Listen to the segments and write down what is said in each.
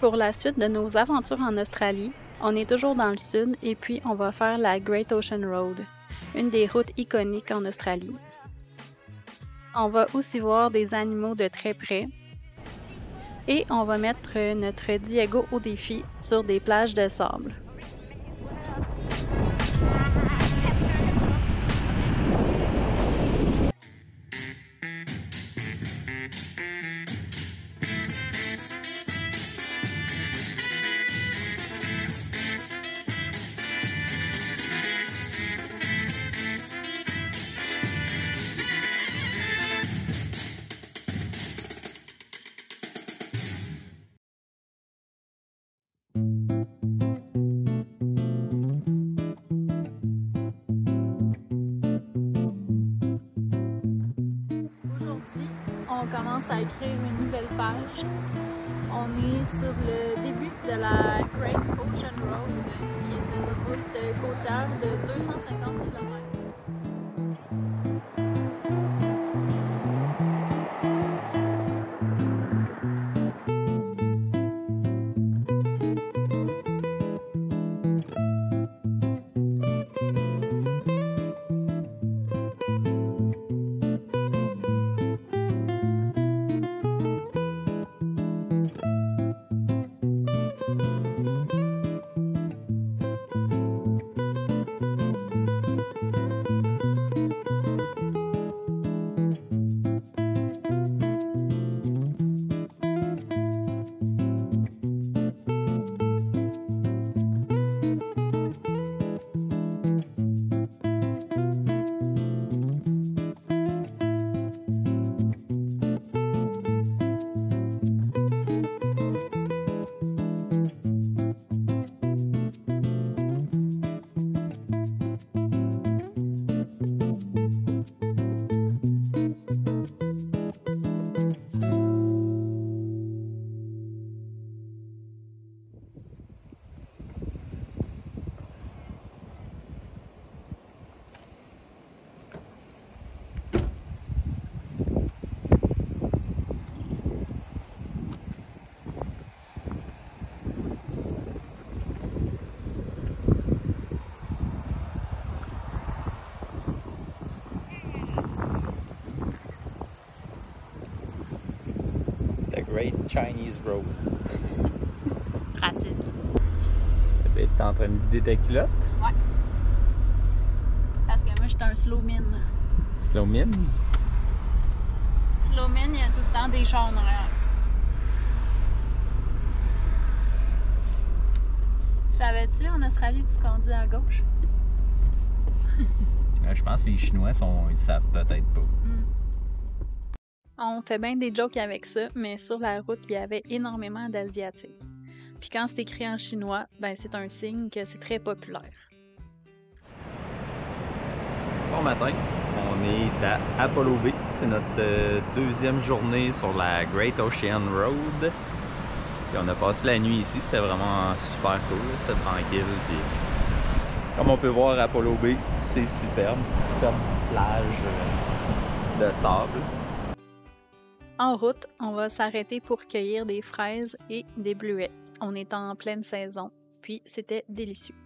Pour la suite de nos aventures en Australie, on est toujours dans le sud et puis on va faire la Great Ocean Road, une des routes iconiques en Australie. On va aussi voir des animaux de très près et on va mettre notre Diego au défi sur des plages de sable. Aujourd'hui, on commence à écrire une nouvelle page. On est sur le début de la Great Ocean Road, qui est une route côtière de 250 km. The Great Chinese Road. Raciste. T'es en train de vider ta culotte? Ouais. Parce que moi, je suis un slow-min. Slow-min? Slow-min, il y a tout le temps des chars en arrière. Savais-tu, en Australie, tu conduis à gauche? Je pense que les Chinois, ils savent peut-être pas. On fait bien des jokes avec ça, mais sur la route, il y avait énormément d'Asiatiques. Puis quand c'est écrit en chinois, ben c'est un signe que c'est très populaire. Bon matin, on est à Apollo Bay. C'est notre deuxième journée sur la Great Ocean Road. Puis on a passé la nuit ici, c'était vraiment super cool, c'était tranquille. Puis comme on peut voir, Apollo Bay, c'est superbe. Superbe plage de sable. En route, on va s'arrêter pour cueillir des fraises et des bleuets. On est en pleine saison, puis c'était délicieux.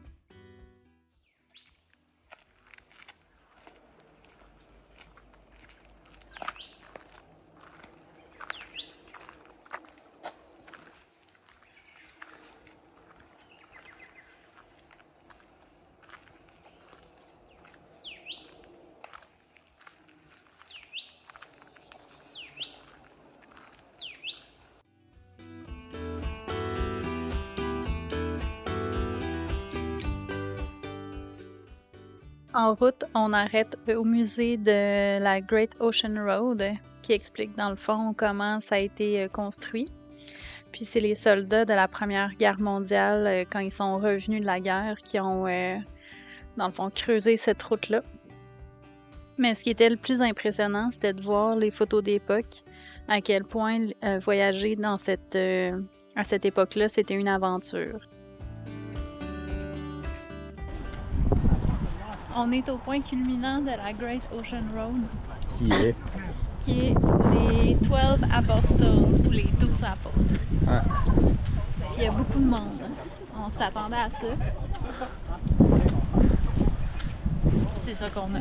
En route, on arrête au musée de la Great Ocean Road qui explique dans le fond comment ça a été construit. Puis c'est les soldats de la Première Guerre mondiale, quand ils sont revenus de la guerre, qui ont, dans le fond, creusé cette route-là. Mais ce qui était le plus impressionnant, c'était de voir les photos d'époque, à quel point voyager dans à cette époque-là, c'était une aventure. On est au point culminant de la Great Ocean Road. Qui est les 12 Apostles, ou les 12 apôtres. Ah. beaucoup de monde. On s'attendait à ça. C'est ça qu'on a.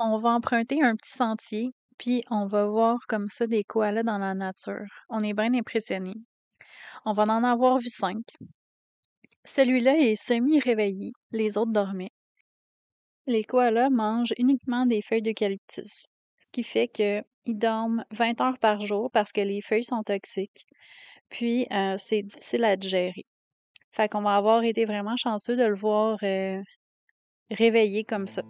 On va emprunter un petit sentier, puis on va voir comme ça des koalas dans la nature. On est bien impressionnés. On va en avoir vu 5. Celui-là est semi-réveillé, les autres dormaient. Les koalas mangent uniquement des feuilles d'eucalyptus, ce qui fait qu'ils dorment 20 heures par jour parce que les feuilles sont toxiques. Puis, c'est difficile à digérer. Fait qu'on va avoir été vraiment chanceux de le voir réveillé comme ça.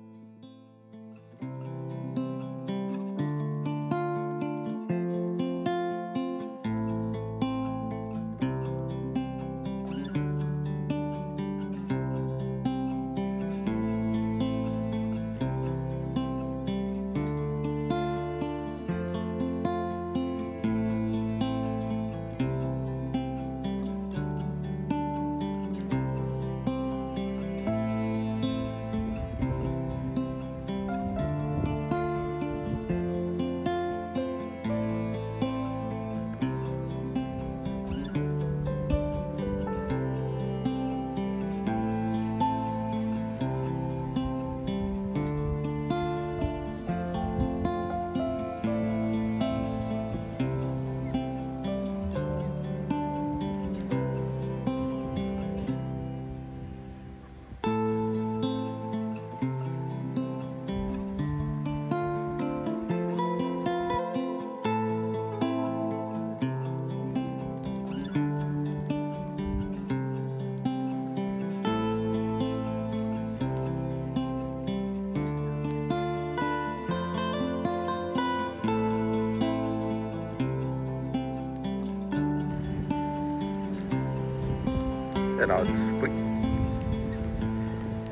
C'est l'heure du souper.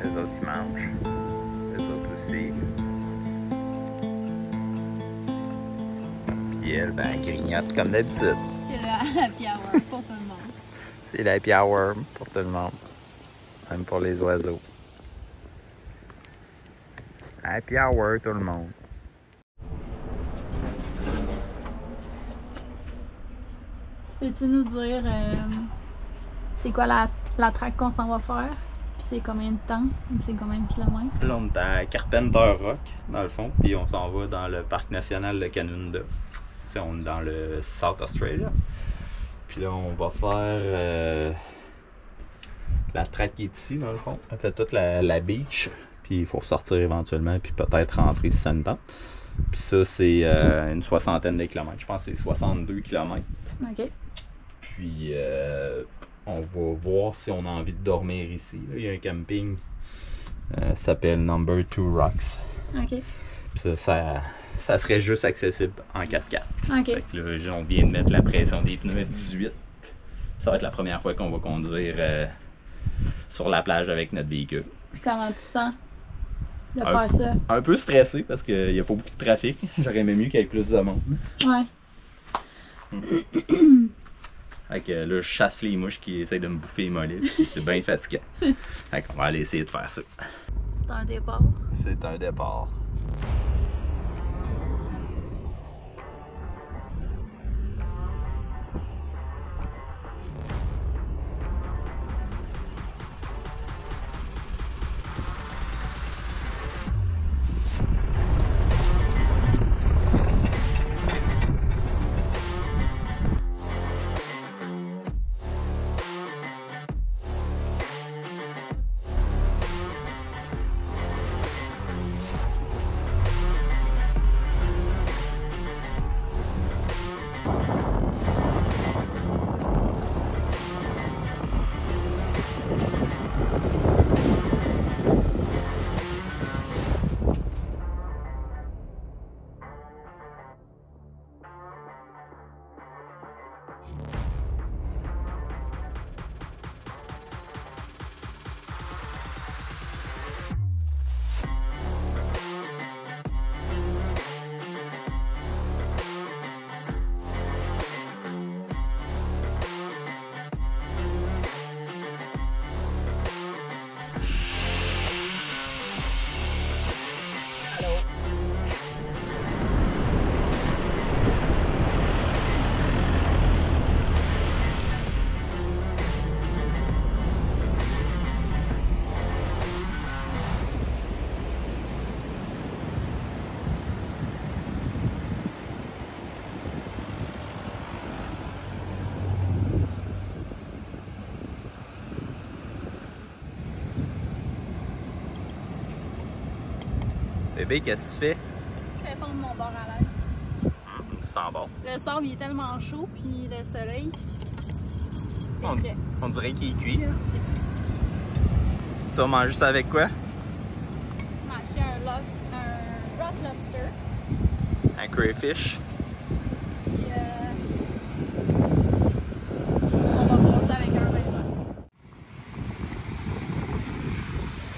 Les autres, ils mangent. Les autres aussi. Puis elle, ben, elle grignote comme d'habitude. C'est le happy hour pour tout le monde. C'est l'happy hour pour tout le monde. Même pour les oiseaux. Happy hour, tout le monde. Peux-tu nous dire c'est quoi la track qu'on s'en va faire? Puis c'est combien de temps? C'est combien de kilomètres? Là, on est à Carpenter Rock, dans le fond, puis on s'en va dans le parc national de Canunda. T'sais, on est dans le South Australia. Puis là, on va faire la track qui est ici, dans le fond. On fait toute la beach, puis il faut ressortir éventuellement, puis peut-être rentrer si ça nous tente. Puis ça, c'est une soixantaine de kilomètres. Je pense que c'est 62 kilomètres. OK. Puis on va voir si on a envie de dormir ici. Là, il y a un camping, ça s'appelle Number 2 Rocks. OK. Puis ça serait juste accessible en 4x4. OK. Fait que là, on vient de mettre la pression des pneus à 18. Ça va être la première fois qu'on va conduire sur la plage avec notre véhicule. Puis comment tu te sens de faire ça? Un peu stressé parce qu'il n'y a pas beaucoup de trafic. J'aurais aimé mieux qu'il y ait plus de monde. Ouais. Fait que là, je chasse les mouches qui essayent de me bouffer les mollets. C'est bien fatigant. Fait qu'on va aller essayer de faire ça. C'est un départ. C'est un départ. Bébé, qu'est-ce que tu fais? Je vais fondre mon bord à l'air. Ça sent bon. Le sable il est tellement chaud, puis le soleil, c'est frais. On dirait qu'il est cuit. Hein? Tu vas manger ça avec quoi? J'ai un rock lobster. Un crayfish. Puis on va faire ça avec un vin blanc.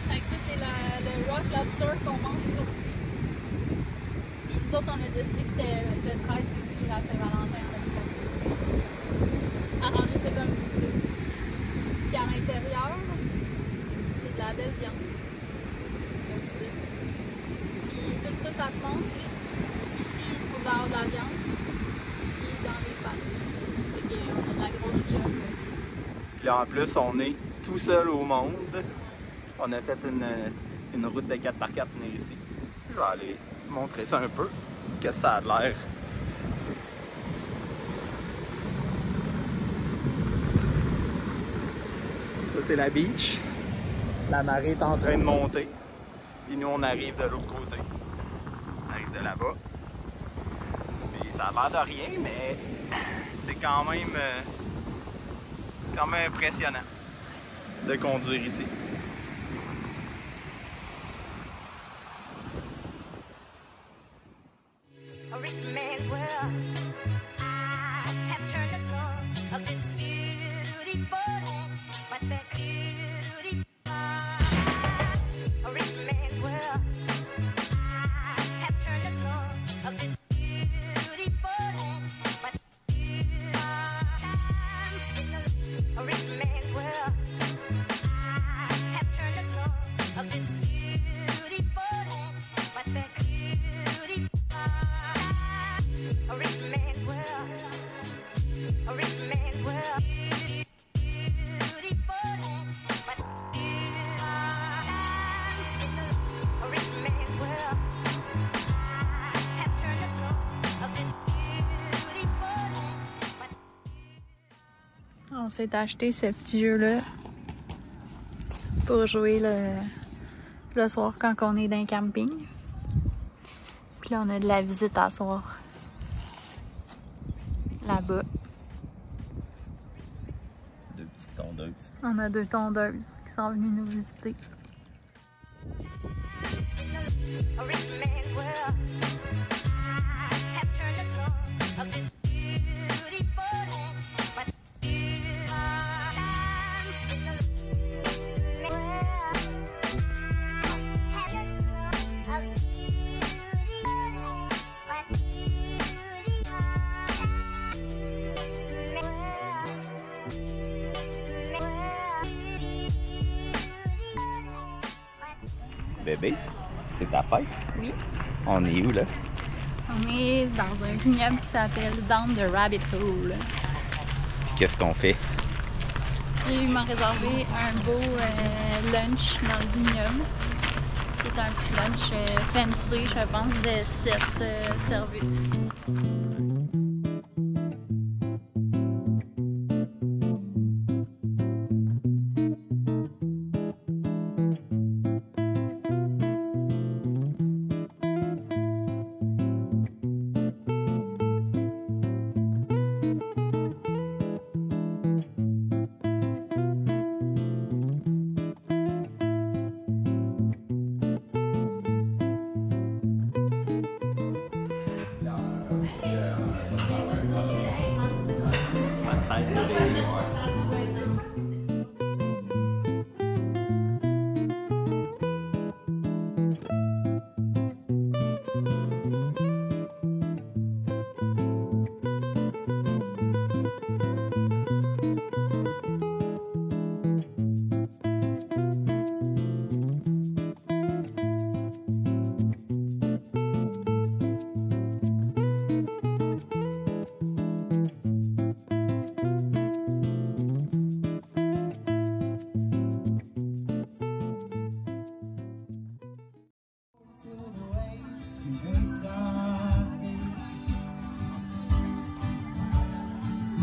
Fait que ça, c'est le rock lobster qu'on mange aujourd'hui. Puis nous autres, on a décidé que c'était le 13 février à Saint-Valentin en Espagne. Arranger ça comme vous voulez. Puis à l'intérieur, c'est de la belle viande. Comme ça. Puis tout ça, ça se mange. Ici, il se pose à avoir de la viande. Puis dans les pâtes. Fait qu'on a de la grosse job. Puis là, en plus, on est tout seul au monde. On a fait une route de 4x4 venir ici. Je vais aller montrer ça un peu. Qu'est-ce que ça a l'air. Ça, c'est la beach. La marée est en train de monter. Et nous, on arrive de l'autre côté. On arrive de là-bas. Puis ça a l'air de rien, mais c'est quand même impressionnant de conduire ici. A rich man's world. I have turned the soul of this beautiful land, but that beauty. A rich man's world. I have turned the soul of this beautiful land, but a rich man's world. I have turned the soul of this beautiful land, but that beauty. A rich man. On s'est acheté ce petit jeu-là pour jouer le soir quand on est dans un camping. Puis là, on a de la visite à soir. Là-bas. Deux petites tondeuses. On a 2 tondeuses qui sont venues nous visiter. A rich man's world. I have turned the soul of this beautiful land. But you are in the world. I have the soul of this beautiful land. But you Bébé, c'est ta fête? Oui. On est où là? On est dans un vignoble qui s'appelle Down the Rabbit Hole. Qu'est-ce qu'on fait? Tu m'as réservé un beau lunch dans le vignoble. C'est un petit lunch fancy, je pense, de 7 services.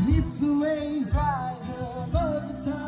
If the waves rise above the tide.